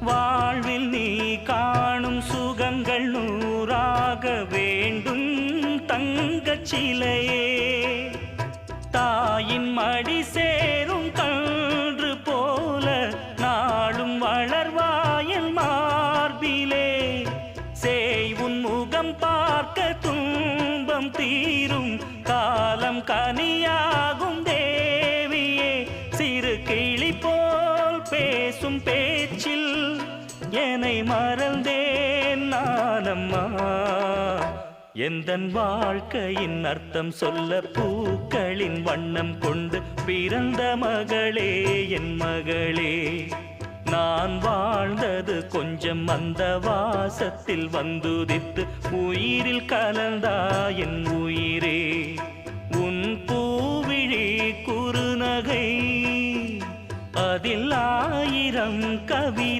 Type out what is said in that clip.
வாழ்வில் நீ காணும் சுகங்கள் நூறாக வேண்டும் தங்கச் சிலையே. தாயின் மடி சேரும் கன்று போல நாளும் வளர்வாயல் மார்பிலே. சேய் உன் முகம் பார்க்க துன்பம் தீரும் காலம் கனியாகும் தேவியே. சிறு கிளி போல் பேசும் பேச்சில் என்னை மறந்தேன் நானம்மா. எந்தன் வாழ்க்கையின் அர்த்தம் சொல்ல பூக்களின் வண்ணம் கொண்டு பிறந்த மகளே என் மகளே. நான் வாழ்ந்தது கொஞ்சம் அந்த வாசத்தில் வந்துதித்து உயிரில் கலந்தா என் உயிரே. உன் பூவிழி குறுநகை அதில் 1000 கவிதை.